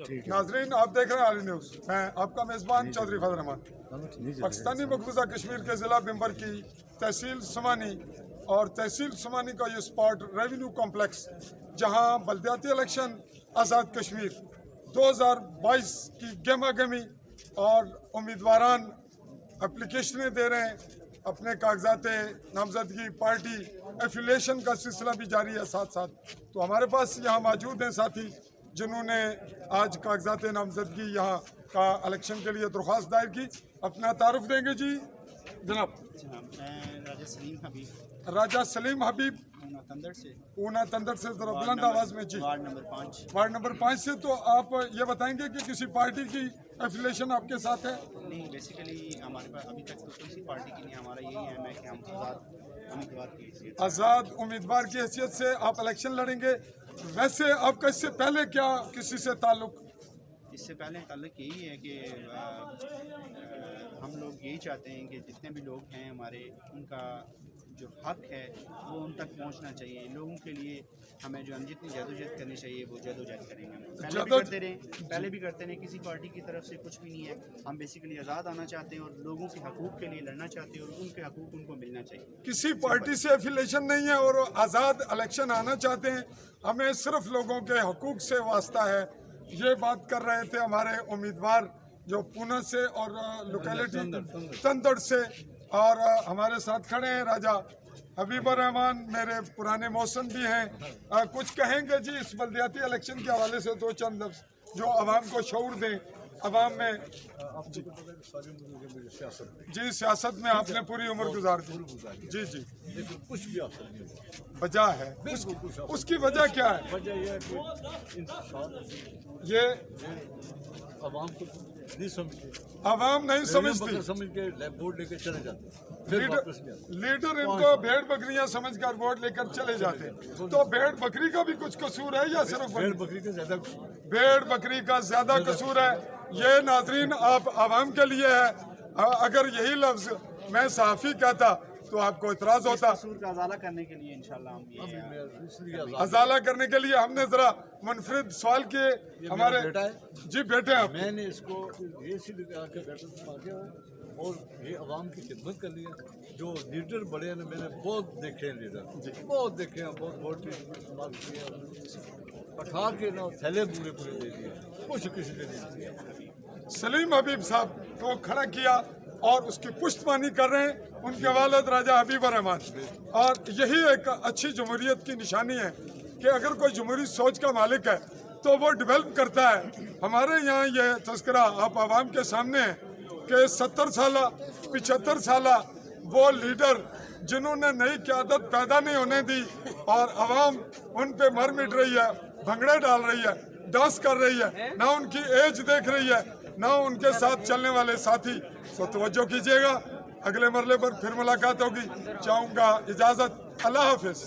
नाजरीन, आप देख रहे हैं आली न्यूज़। मैं आपका मेज़बान चौधरी फजल रहमान। पाकिस्तानी मकबूजा कश्मीर के ज़िला बिम्बर की तहसील समानी और तहसील समानी का ये स्पॉट रेवेन्यू कॉम्प्लेक्स, जहां बल्दियाती इलेक्शन आज़ाद कश्मीर 2022 की गहमा गहमी और उम्मीदवारान एप्लीकेशनें दे रहे हैं, अपने कागजात नामजदगी पार्टी एफिलिएशन का सिलसिला भी जारी है साथ साथ। तो हमारे पास यहाँ मौजूद हैं साथी जिन्होंने आज कागजात नामजदगी यहाँ का इलेक्शन के लिए दरख्वास्त दायर की। अपना तारुफ देंगे जी जनाब। मैं राजा सलीम हबीब ऊना तंदर से जरा बुलंद आवाज़ में जी। वार्ड नंबर 5 से। तो आप ये बताएंगे कि किसी पार्टी की एफिलिएशन आपके साथ है? नहीं, बेसिकली हमारे पास अभी तक तो किसी पार्टी की नहीं। हमारा यही है मैं कि हम आज़ाद उम्मीदवार की हैसियत से आप इलेक्शन लड़ेंगे। वैसे आपका इससे पहले क्या किसी से ताल्लुक? इससे पहले ताल्लुक यही है कि हम लोग यही चाहते हैं कि जितने भी लोग हैं हमारे, उनका जो हक है वो उन तक पहुंचना चाहिए। लोगों के लिए हमें जो हम जितनी जदोजहद करनी चाहिए वो जदोजहद करेंगे। पहले भी करते रहे, किसी पार्टी की तरफ से कुछ भी नहीं है। हम बेसिकली आज़ाद आना चाहते हैं और लोगों के हकूक़ के लिए लड़ना चाहते हैं और उनके हकूक़ उनको मिलना चाहिए। किसी पार्टी से एफिलिएशन नहीं है और आज़ाद इलेक्शन आना चाहते हैं। हमें सिर्फ लोगों के हकूक़ से वास्ता है। ये बात कर रहे थे हमारे उम्मीदवार जो पूना से और लोकेलिटी तंदड़ से, और हमारे साथ खड़े हैं राजा हबीबुर रहमान, मेरे पुराने मौसम भी हैं। कुछ कहेंगे जी इस बल्दियाती इलेक्शन के हवाले से? दो चंद लफ्ज़ जो आवाम को शऊर दें। आवाम में जी सियासत में आपने पूरी उम्र गुजार दी जी जी, कुछ भी हासिल नहीं हुआ। वजह है उसकी वजह क्या है? वजह यह है कि ये आवाम को नहीं समझते, आवाम नहीं समझती, समझ के वोट लेकर चले जाते हैं। लीडर इनको भेड़ बकरियां समझकर वोट लेकर चले जाते हैं। तो भेड़ बकरी का भी कुछ कसूर है या सिर्फ भेड़ बकरी का ज्यादा? भेड़ बकरी का ज्यादा कसूर है। ये नाजरीन आप आवाम के लिए है। अगर यही लफ्ज मैं सहाफ़ी कहता तो आपको इतराज होता। कसूर का अजाला करने के लिए इंशाल्लाह हम अजाला करने के लिए हमने जरा मुनफरिद सवाल किए। हमारे बेटा है जी बेटे हैं। मैंने इसको ये आके बेटा और ये आवाम की खिदमत कर ली है। जो लीडर बड़े हैं मैंने बहुत देखे हैं, लीडर बहुत देखे हैं, बहुत वोट भी इस्तेमाल किए हैं, उठा के ना थैले पूरे पूरे दे दिए, कुछ किसी ने नहीं दिया। सलीम हबीब साहब को खड़ा किया और उसकी पुष्टमानी कर रहे हैं उनके वालिद राजा हबीबुर रहमान। और यही एक अच्छी जमहूरियत की निशानी है कि अगर कोई जमहूरी सोच का मालिक है तो वो डेवलप करता है। हमारे यहाँ ये तस्करा आप आवाम के सामने है कि 70 साल 75 साल वो लीडर जिन्होंने नई क़यादत पैदा नहीं होने दी और आवाम उन पे मर मिट रही है, भंगड़े डाल रही है, डांस कर रही है, ना उनकी एज देख रही है, ना उनके साथ चलने वाले साथी। तो तवज्जो कीजिएगा, अगले मरले पर फिर मुलाकात होगी। चाहूँगा इजाज़त। अल्लाह हाफिज़।